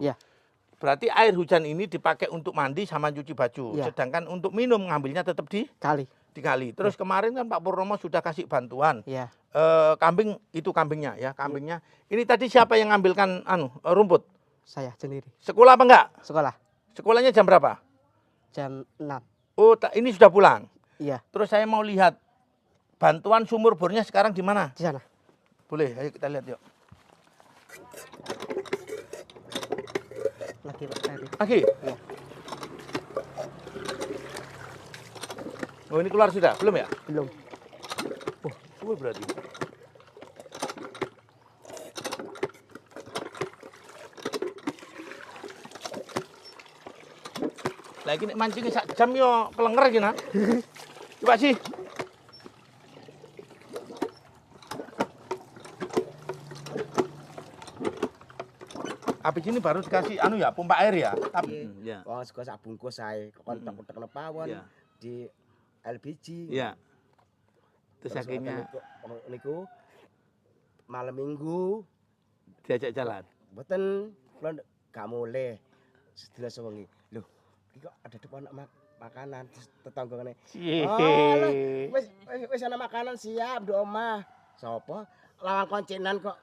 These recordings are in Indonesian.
Ya. Berarti air hujan ini dipakai untuk mandi sama cuci baju. Ya. Sedangkan untuk minum ngambilnya tetap di Kali. Terus kemarin kan Pak Purnomo sudah kasih bantuan. Ya. Kambing itu kambingnya ya, kambingnya. Ini tadi siapa yang ngambilkan rumput? Saya sendiri. Sekolah apa enggak? Sekolah. Sekolahnya jam berapa? Jam 6. Oh, ini sudah pulang. Iya. Terus saya mau lihat bantuan sumur bornya sekarang di mana? Di sana. Boleh, ayo kita lihat yuk. Lagi Pak tadi. Lagi? Ya. Oh, ini keluar sudah? Belum ya? Belum. Oh, suwe berarti. Lagi nek mancing sak jam yo kelenger iki nah. Coba sih. Habis ini baru dikasih ya pompa air ya. Tapi ya. Oh, sego sak bungkus ae kontak-kontak pawon di LPG. Iya. Terus akhirnya niku malam Minggu diajak jalan. Mboten kula gak mulih sedina sewengi. Loh, iki kok ada depan makanan tetangga ngene. Oh, wis ana makanan siap di omah. Sapa? Lawang koncenan kok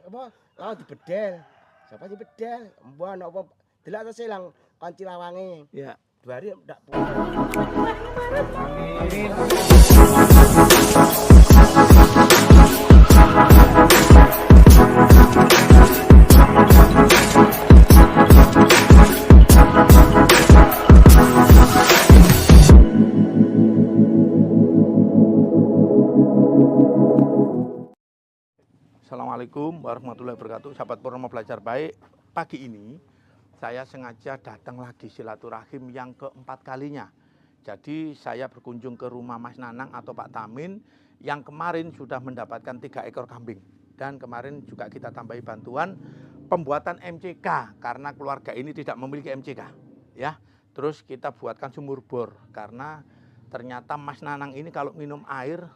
apa? Lawang dibedel. Sapa dibedel? Mbah ana apa? Delok to silang konci lawange. Iya. 2 hari ndak Assalamualaikum warahmatullahi wabarakatuh. Sahabat Purnomo Belajar Baik. Pagi ini saya sengaja datang lagi silaturahim yang keempat kalinya. Jadi saya berkunjung ke rumah Mas Nanang atau Pak Tamin yang kemarin sudah mendapatkan 3 ekor kambing. Dan kemarin juga kita tambahi bantuan pembuatan MCK karena keluarga ini tidak memiliki MCK. Ya, terus kita buatkan sumur bor karena ternyata Mas Nanang ini kalau minum air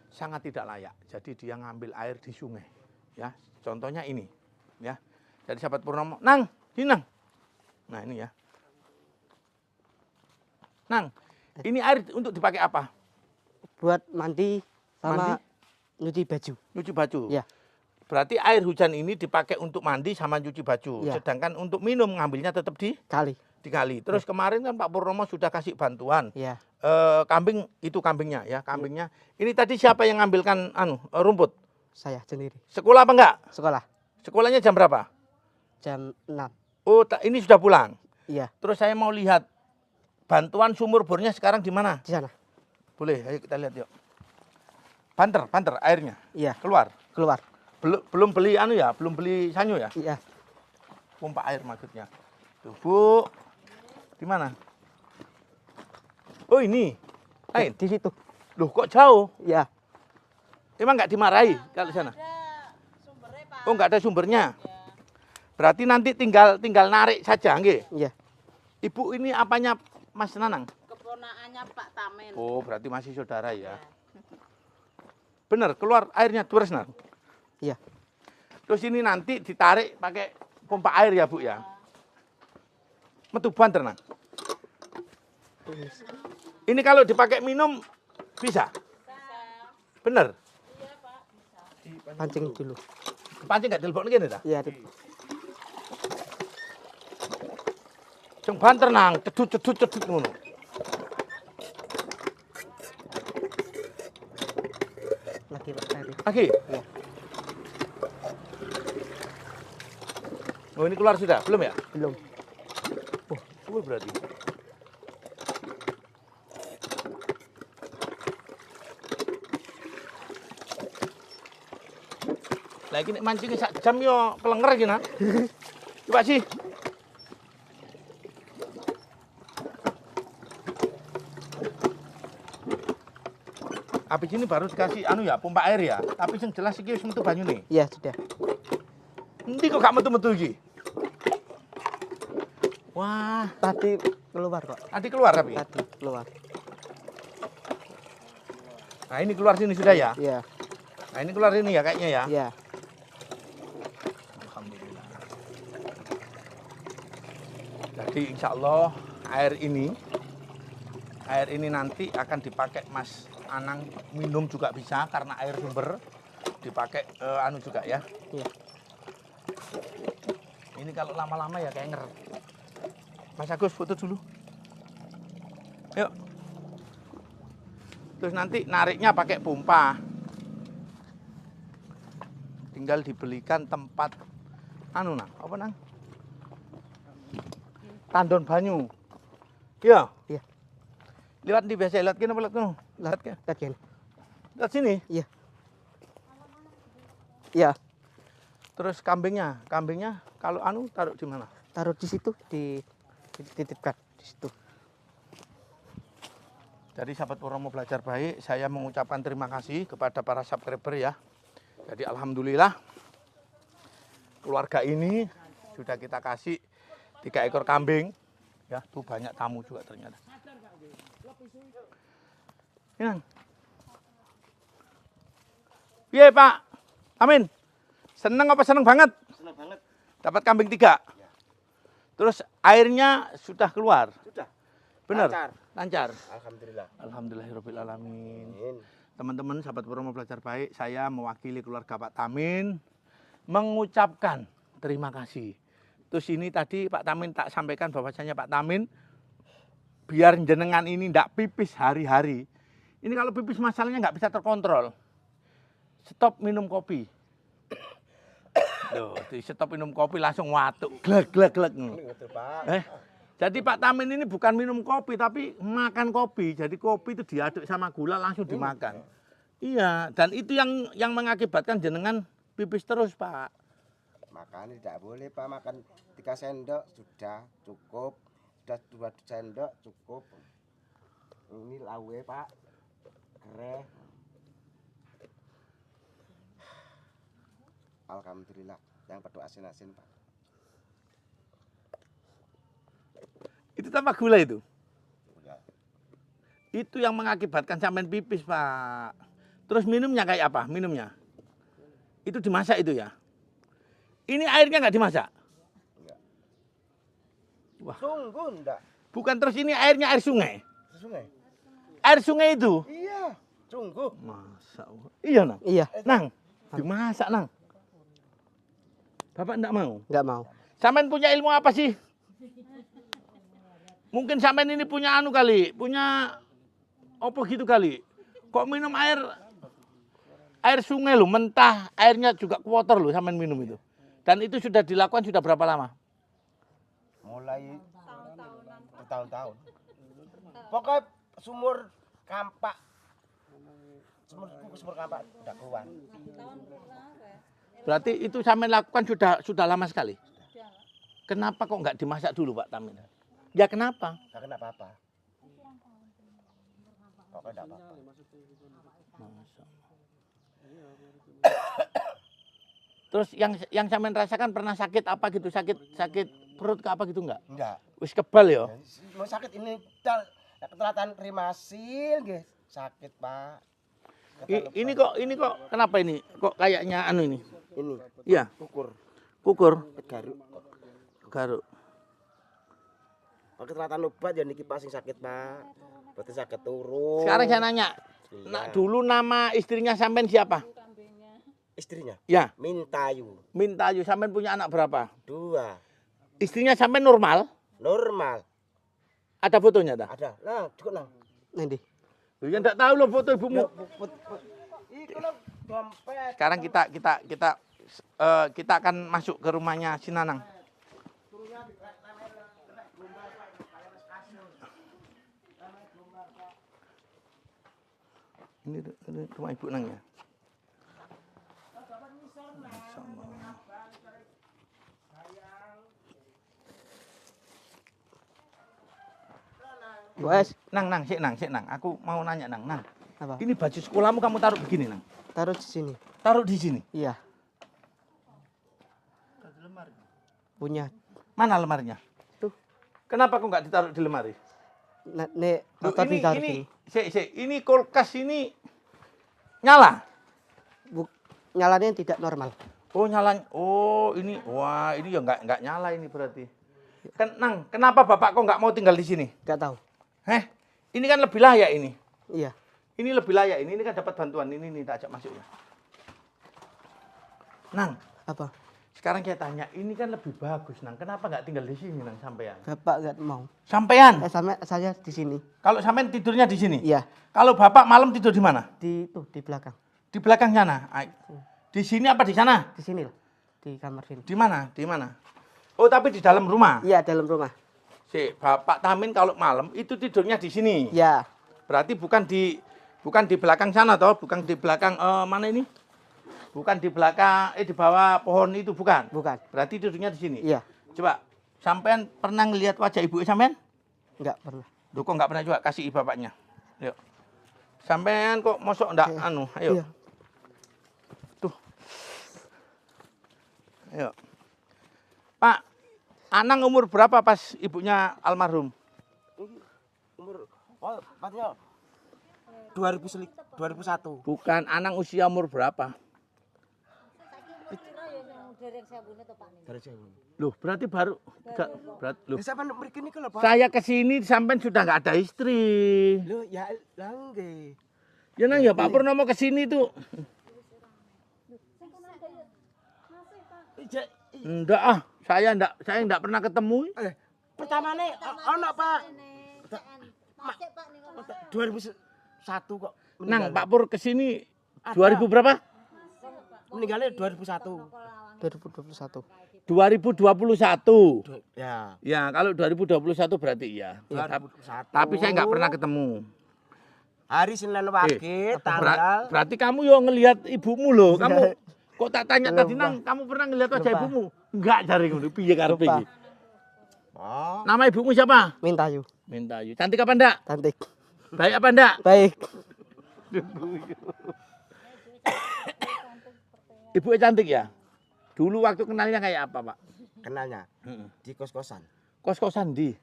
sangat tidak layak. Jadi dia ngambil air di sungai. Ya, contohnya ini. Ya, jadi sahabat Purnomo, Nang, sini Nang. Nah ini ya. Nang, ini air untuk dipakai apa? Buat mandi sama nyuci baju. Nyuci baju? Ya. Berarti air hujan ini dipakai untuk mandi sama nyuci baju. Ya. Sedangkan untuk minum ngambilnya tetap di Kali. Terus kemarin kan Pak Purnomo sudah kasih bantuan. Ya. Kambing itu kambingnya ya, kambingnya. Ini tadi siapa yang ngambilkan rumput? Saya sendiri. Sekolah apa enggak? Sekolah. Sekolahnya jam berapa? Jam 6. Oh, ini sudah pulang. Iya. Terus saya mau lihat bantuan sumur bornya sekarang di mana? Di sana. Boleh, ayo kita lihat yuk. Banter airnya. Iya. Keluar. Belum beli belum beli sanyo ya? Iya. Pompa air maksudnya. Tuh, Bu. Di mana? Oh, ini. Lain. Di situ. Loh, kok jauh? Iya. Emang nggak dimarahi kalau di sana? Oh, nggak ada sumbernya. Berarti nanti tinggal narik saja, nggih? Iya. Ibu ini apanya Mas Nanang? Keponakannya Pak Tamin. Oh, berarti masih saudara ya. Bener, keluar airnya terus, Nang. Iya. Terus ini nanti ditarik pakai pompa air ya, Bu ya. Metu banter, Nang. Ini kalau dipakai minum bisa? Bener? Iya, Pak, bisa. Pancing dulu. Pancing nggak telepon gini dah? Iya. Jeng banter Nang, cedut ngono. Lagi Pak tadi. Lagi? Ya. Oh, ini keluar sudah? Belum ya? Belum. Oh, suwe berarti. Lagi nek mancing sak jam yo kelenger iki nah. Coba sih. Habis ini baru dikasih pompa air ya. Tapi yang jelas iki wis metu banyune. Iya, sudah. Endi kok gak metu-metu iki? Wah, Tadi keluar kok. tadi keluar tapi. Tadi keluar. Nah, ini keluar sini sudah ya. Iya. Nah, ini keluar ini ya kayaknya ya. Iya. Alhamdulillah. Jadi insya Allah air ini nanti akan dipakai Mas Anang minum juga bisa karena air sumber dipakai anu juga ya. Iya. Ini kalau lama-lama ya kayak nger. Mas Agus foto dulu. Yuk. Terus nanti nariknya pakai pompa. Tinggal dibelikan tempat anu nang, apa nang? Tandon banyu. Iya. Iya. Lihat di biasa lihat kene apa lihat kono? Lihat ke. Bagian. Lihat sini. Iya. Iya. Terus kambingnya kalau anu taruh di mana? Taruh di situ, dititipkan di situ. Jadi sahabat Purwomo Belajar Baik, saya mengucapkan terima kasih kepada para subscriber ya. Jadi alhamdulillah keluarga ini sudah kita kasih 3 ekor kambing. Ya, tuh banyak tamu juga ternyata. Ini. Iya Pak, Amin. Seneng apa seneng banget? Senang banget. Dapat kambing 3. Terus airnya sudah keluar. Sudah. Benar? Lancar. Lancar. Alhamdulillah. Alhamdulillahirobbilalamin. Amin. Teman-teman sahabat Purwomo Belajar Baik, saya mewakili keluarga Pak Tamin mengucapkan terima kasih. Terus ini tadi Pak Tamin tak sampaikan bahwasanya Pak Tamin biar jenengan ini ndak pipis hari-hari. Ini kalau pipis masalahnya nggak bisa terkontrol. Stop minum kopi. Loh, di stop minum kopi langsung watuk, glek. Betul, Pak. Jadi Pak Tamin ini bukan minum kopi tapi makan kopi. Jadi kopi itu diaduk sama gula langsung dimakan. Iya, dan itu yang mengakibatkan jenengan pipis terus, Pak. Makan tidak boleh, Pak. Makan 3 sendok sudah cukup. Sudah 2 sendok cukup. Ini lawe, Pak. Kereh. Alhamdulillah. Yang pedok asin-asin, Pak. Itu tambah gula itu. Ya. Itu yang mengakibatkan sampean pipis, Pak. Terus minumnya kayak apa? Minumnya? Itu dimasak itu ya? Ini airnya nggak dimasak? Enggak. Wah. Sungguh enggak. Bukan, terus ini airnya air sungai? Sungai. Air sungai itu? Iya, sungguh. Masa Allah. Iya, Nang? Iya. Nang, dimasak, Nang. Bapak enggak mau? Nggak mau. Sampean punya ilmu apa sih? Mungkin sampean ini punya anu kali, punya opo gitu kali. Kok minum air sungai loh, mentah, airnya juga kotor loh sampean minum itu. Dan itu sudah dilakukan sudah berapa lama? Mulai bertahun-tahun. Pokoknya sumur kampak. Sumur kampak udah keluar. Berarti itu sampean lakukan sudah lama sekali. Kenapa kok nggak dimasak dulu, Pak Tamin? Ya kenapa? Enggak kena apa-apa. Pokoknya enggak apa-apa. Terus yang sampean rasakan pernah sakit apa gitu? Sakit perut ke apa gitu enggak? Enggak. Wis kebal ya? Mau sakit ini ketelatan krimasil nggih. Sakit, Pak. Ini kok kenapa ini? Kok kayaknya anu ini? Ini. Iya, Kukur. Garuk. Garuk. Pakai ketelatan obat ya niki pas sing sakit, Pak. Berarti sakit turu. Sekarang saya nanya, Iya. dulu nama istrinya sampean siapa? Istrinya Ya, Mintayu. Mintayu. Sampean punya anak berapa? 2. Istrinya sampean normal? Normal. Ada fotonya tak? Ada. Nah, cukup nang. Nanti. Ya enggak tahu loh foto ibumu. Iku nang dompet. Sekarang kita akan masuk ke rumahnya si Nanang. Ini rumah ibu Nang ya. Wes, Nang, sik nang. Aku mau nanya Nang. apa? Ini baju sekolahmu kamu taruh begini Nang. Taruh di sini. Taruh di sini. Iya. Punya. Mana lemarinya? Tuh. Kenapa kok nggak ditaruh di lemari? Nek Loh, motor ditaruh ini, sini. ini kulkas ini nyala. Nyalanya tidak normal. Oh nyala. Oh ini, wah ini ya nggak nyala ini berarti. Nang, kenapa Bapak kok nggak mau tinggal di sini? Nggak tahu. Heh, ini kan lebih layak ini. Iya. Ini lebih layak ini kan dapat bantuan. Ini tak ajak masuk ya. Nang, Apa? sekarang saya tanya, ini kan lebih bagus, Nang. Kenapa nggak tinggal di sini, Nang, sampean? Bapak nggak mau. Sampean? Saya di sini. Kalau sampean tidurnya di sini? Iya. Kalau Bapak malam tidur di mana? Di belakang. Di belakang sana. Di sini apa di sana? Di sini lah. Di kamar sini. Di mana? Di mana? Oh, tapi di dalam rumah. Iya, dalam rumah. Si Bapak Tamin kalau malam itu tidurnya di sini. Iya. Berarti bukan di belakang sana toh, bukan di belakang mana ini? Bukan di belakang di bawah pohon itu bukan. Bukan. Berarti tidurnya di sini. Iya. Coba sampean pernah ngelihat wajah ibu sampean? Nggak pernah. Duh, kok nggak pernah juga kasih bapaknya. Yuk. Sampean kok mosok ndak Iya. anu, ayo. Iya. Tuh. Ayo. Pak, Anang umur berapa pas ibunya almarhum? Umur patnya 2001. Bukan, Anang usia umur berapa? Dari saya. Loh, berarti baru loh. Sampai mriki niku lho, Pak. Saya kesini sampean sudah nggak ada istri. Lho, ya lah nggih. Ya Nang ya Pak Purnomo kesini tuh. Enggak ah, saya enggak pernah ketemu. Pertamane ono, Pak. 2001 kok. Nang Pak Pur kesini 2000 berapa? Meninggalnya 2001. 2021. 2021. Ya. Ya, kalau 2021 berarti iya. 2021. Tapi saya nggak pernah ketemu. Hari Senin Wage, tanggal. Berarti kamu yo ngelihat ibumu loh. Kamu kok tak tanya Lupa. tadi Nang, kamu pernah ngelihat wajah Lupa. ibumu? Enggak jari ngono. Piye karepe Lupa. iki? Oh. Nama ibumu siapa? Mintayu. Mintayu. Cantik apa enggak? Cantik. Baik apa enggak? Baik. Ibu cantik ya? Dulu waktu kenalnya kayak apa, Pak? Kenalnya di kos-kosan. Kos-kosan di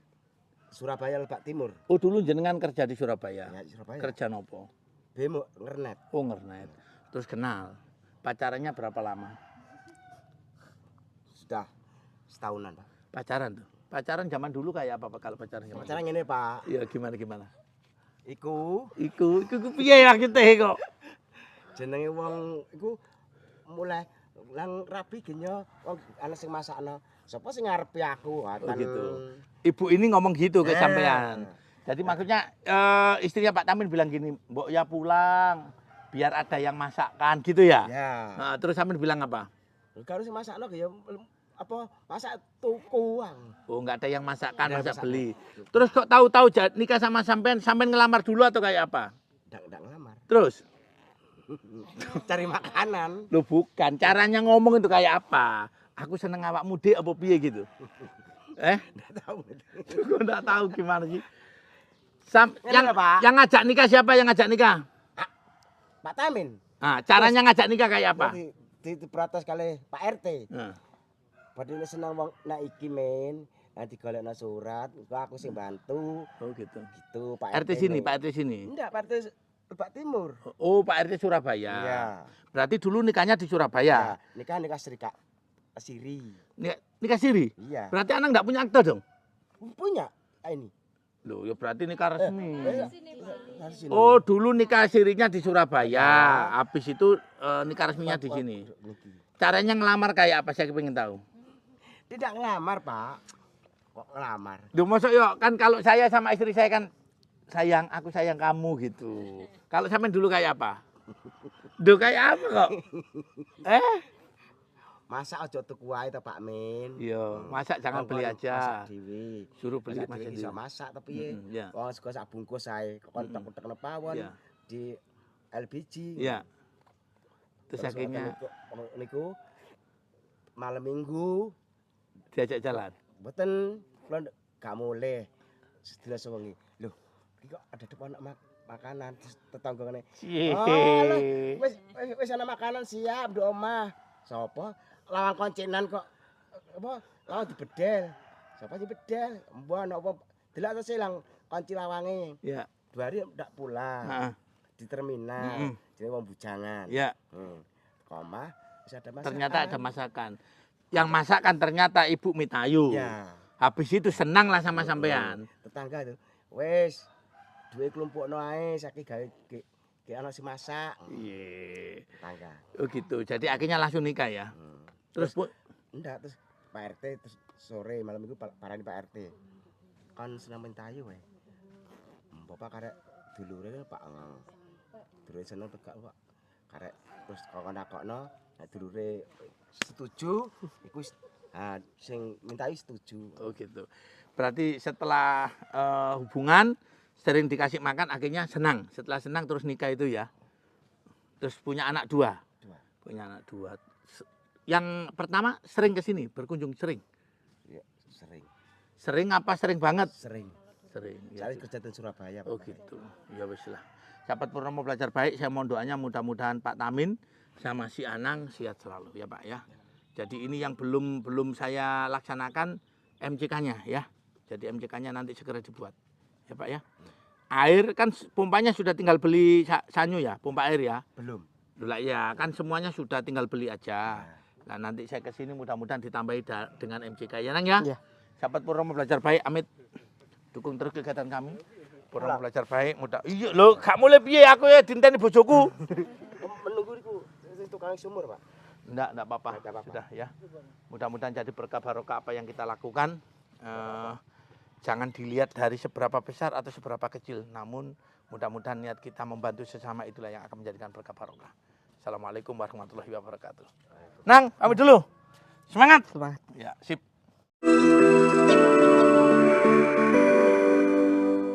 Surabaya Lebak Timur. Oh, dulu jenengan kerja di Surabaya. Ya, di Surabaya. Kerja nopo? Bemo ngernet. Oh, ngernet. Terus kenal. Pacarannya berapa lama? Sudah setahunan, Pak. Pacaran tuh. Pacaran zaman dulu kayak apa Pak kalau pacaran zaman? Pacaran ngene, Pak. Iya, gimana? Iku Iku piye maksudnya kok? jenenge wong iku mulai lang rapi genyo wong ana sing masakno. Sapa sing ngarepi aku? Oh, Ngoten. gitu. Ibu ini ngomong gitu ke Eh. sampean. Jadi maksudnya istrinya Pak Tamin bilang gini, "Mbok ya pulang biar ada yang masakkan," gitu ya. Ya. Nah, terus Tamin bilang apa? Kalau sing masakno ya apa masak tukuang. Oh, nggak ada yang masakkan, Nggak masak masak. beli. Terus kok tahu-tahu nikah sama sampean ngelamar dulu atau kayak apa? Ndak ngelamar. Terus? Cari makanan. Loh bukan, caranya ngomong itu kayak apa? Aku seneng awak mudik apa piye gitu. Ndak tahu. Kok enggak tahu gimana sih? Ini lho, Pak. Yang ngajak nikah siapa yang ngajak nikah? Pak Tamin. Nah, caranya ngajak nikah kayak apa? Di protes kali Pak RT. Nah, Padahal seneng wong nak iki men, nanti golekno surat, aku sing bantu. oh gitu. Gitu Pak RT sini, ini. Pak RT sini. Enggak, Pak RT Lebak Timur. Oh, Pak RT Surabaya. Iya. Berarti dulu nikahnya di Surabaya. Ya, nikah Serika Siri. Nikah siri. Iya. Berarti anak enggak punya akte dong? Punya ini. Loh, ya berarti nikah resmi. Harus sini. Oh, dulu nikah sirinya di Surabaya. Habis itu nikah resminya di sini. Niki. Caranya ngelamar kayak apa? Saya pengen tahu. Tidak ngelamar, Pak. Kok ngelamar? Duh, masuk yuk, kan kalau saya sama istri saya kan sayang, aku sayang kamu gitu. Kalau sampean dulu kayak apa? Duh, kayak apa kok? Masa aja tuku wae to Pak Min. Iya, masak jangan beli aja. Masak dhewe. Suruh beli Masak masak dhewe iso dhewe. masak tapi Iya. wong suka sak bungkus ae kontak-kontak pawon Iya. di LPG. Iya. Terus akhirnya niku malam Minggu diajak jalan. mboten kula gak mulih sedina sewengi. Loh, iki kok ada depan makanan tetangga ngene. Oh, wis ana makanan siap di omah. Sapa? Lawang koncenan kok apa? Lawang dibedel. Sapa dibedel? Mbah ana apa? Delok to silang kunci lawange. Iya. 2 hari ndak pulang. Heeh. Di terminal. Jenenge wong bujangan. Iya. Koma, wis ada masakan. Ternyata ada masakan. Yang masakan ternyata Ibu Mitayu. Ya. Habis itu senang lah sama sampean. Tetangga itu, wes duwe kelompokno ae saiki gawe ge ana sing masak. Iya. Tetangga. Oh gitu. Jadi akhirnya langsung nikah ya. Terus Bu, Enggak, terus Pak RT terus sore malam itu parani Pak RT. Kan seneng mentayu wae. Bapak karek dulure Pak dulure seneng tegak Pak. Karek terus kok nakokno, nek dulure setuju iku sing mintai setuju. oh gitu. Berarti setelah hubungan sering dikasih makan akhirnya senang. Setelah senang terus nikah itu ya. Terus punya anak 2. Dua. Punya anak 2. Yang pertama sering ke sini, berkunjung sering. Ya, sering. Sering apa sering banget? Sering. Sering. Ya, Saya kerja di Surabaya. oh Pak. gitu. Ya wis lah. Sahabat Purnomo belajar baik, saya mohon doanya mudah-mudahan Pak Tamin sama si Anang sehat selalu ya Pak ya. Jadi ini yang belum saya laksanakan MCK-nya ya. Jadi MCK-nya nanti segera dibuat. Ya Pak ya. Air kan pompanya sudah tinggal beli sanyu ya, pompa air ya. Belum. Lah ya, kan semuanya sudah tinggal beli aja. Nah, nanti saya ke sini mudah-mudahan ditambahi dengan MCK ya Nang ya. Iya. Sahabat Purnomo belajar baik, amit dukung terus kegiatan kami. Purnomo belajar baik, mudah. Iya lho, gak mulai piye aku ya dinteni bojoku. Menunggu iku tukang sumur, Pak. Enggak apa-apa. Enggak apa-apa. Sudah ya. Mudah-mudahan jadi berkah barokah apa yang kita lakukan. Jangan dilihat dari seberapa besar atau seberapa kecil, namun mudah-mudahan niat kita membantu sesama itulah yang akan menjadikan berkah barokah. Assalamualaikum warahmatullahi wabarakatuh. Nang, pamit dulu. Semangat. Semangat. Ya, sip.